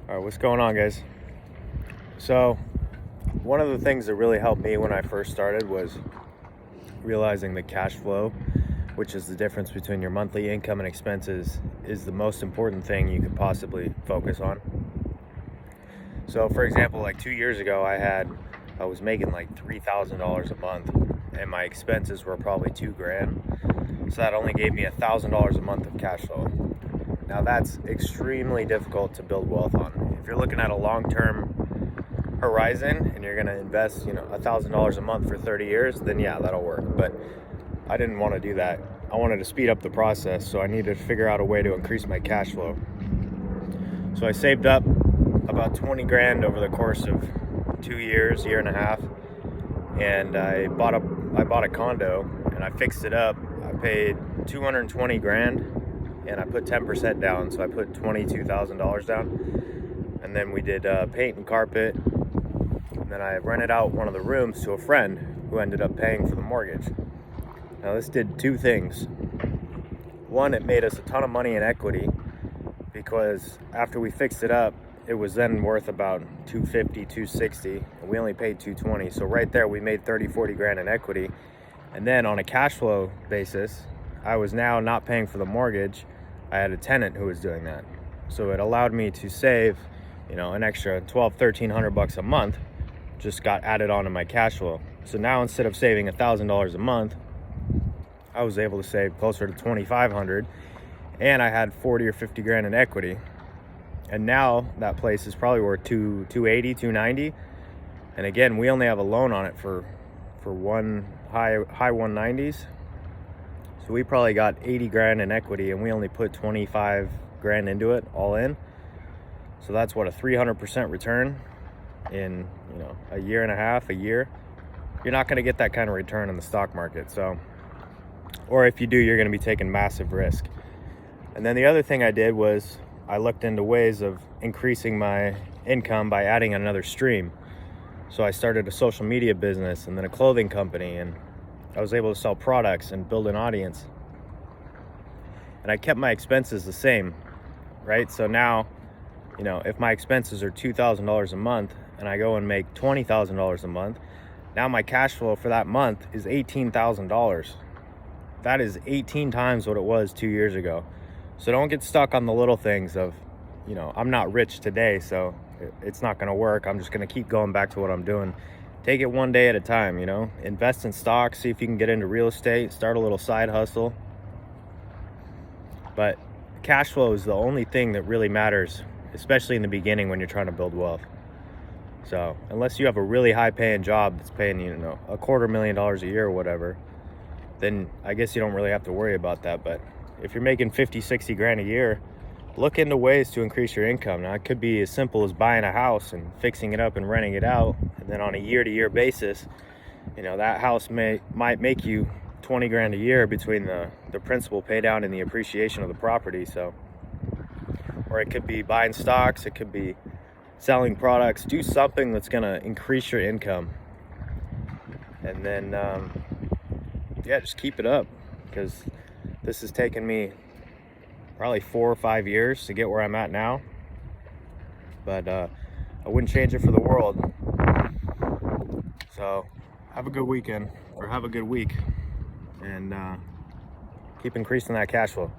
All right, what's going on, guys? So, one of the things that really helped me when I first started was realizing that cash flow, which is the difference between your monthly income and expenses, is the most important thing you could possibly focus on. So, for example, like 2 years ago, I was making like $3,000 a month, and my expenses were probably $2,000. So that only gave me $1,000 a month of cash flow. Now that's extremely difficult to build wealth on. If you're looking at a long-term horizon and you're going to invest, $1,000 a month for 30 years, then yeah, that'll work. But I didn't want to do that. I wanted to speed up the process, so I needed to figure out a way to increase my cash flow. So I saved up about 20 grand over the course of 2 years, year and a half, and I bought a condo and I fixed it up. I paid 220 grand. And I put 10% down, so I put $22,000 down. And then we did paint and carpet. And then I rented out one of the rooms to a friend who ended up paying for the mortgage. Now this did two things. One, it made us a ton of money in equity, because after we fixed it up, it was then worth about 250, 260, and we only paid 220. So right there, we made 30, 40 grand in equity. And then on a cash flow basis, I was now not paying for the mortgage. I had a tenant who was doing that. So it allowed me to save, an extra $1,200-1,300 a month, just got added on to my cash flow. So now instead of saving $1,000 a month, I was able to save closer to $2,500, and I had 40 or 50 grand in equity. And now that place is probably worth 280, 290. And again, we only have a loan on it for one high 190s. So we probably got 80 grand in equity, and we only put 25 grand into it all in. So that's what, a 300% return in, a year and a half, a year. You're not going to get that kind of return in the stock market. So, or if you do, you're going to be taking massive risk. And then the other thing I did was I looked into ways of increasing my income by adding another stream. So I started a social media business and then a clothing company, and I was able to sell products and build an audience. And I kept my expenses the same, right? So now, if my expenses are $2,000 a month and I go and make $20,000 a month, now my cash flow for that month is $18,000. That is 18 times what it was 2 years ago. So don't get stuck on the little things of, I'm not rich today, so it's not going to work. I'm just going to keep going back to what I'm doing. Take it one day at a time, invest in stocks, see if you can get into real estate, start a little side hustle. But cash flow is the only thing that really matters, especially in the beginning when you're trying to build wealth. So unless you have a really high paying job that's paying, $250,000 a year or whatever, then I guess you don't really have to worry about that. But if you're making 50, 60 grand a year, look into ways to increase your income. Now, it could be as simple as buying a house and fixing it up and renting it out. And then on a year-to-year basis, that house might make you 20 grand a year between the principal pay down and the appreciation of the property. So, or it could be buying stocks. It could be selling products. Do something that's going to increase your income. And then, just keep it up, because this has taken me probably 4 or 5 years to get where I'm at now, but I wouldn't change it for the world. So have a good weekend, or have a good week, and keep increasing that cash flow.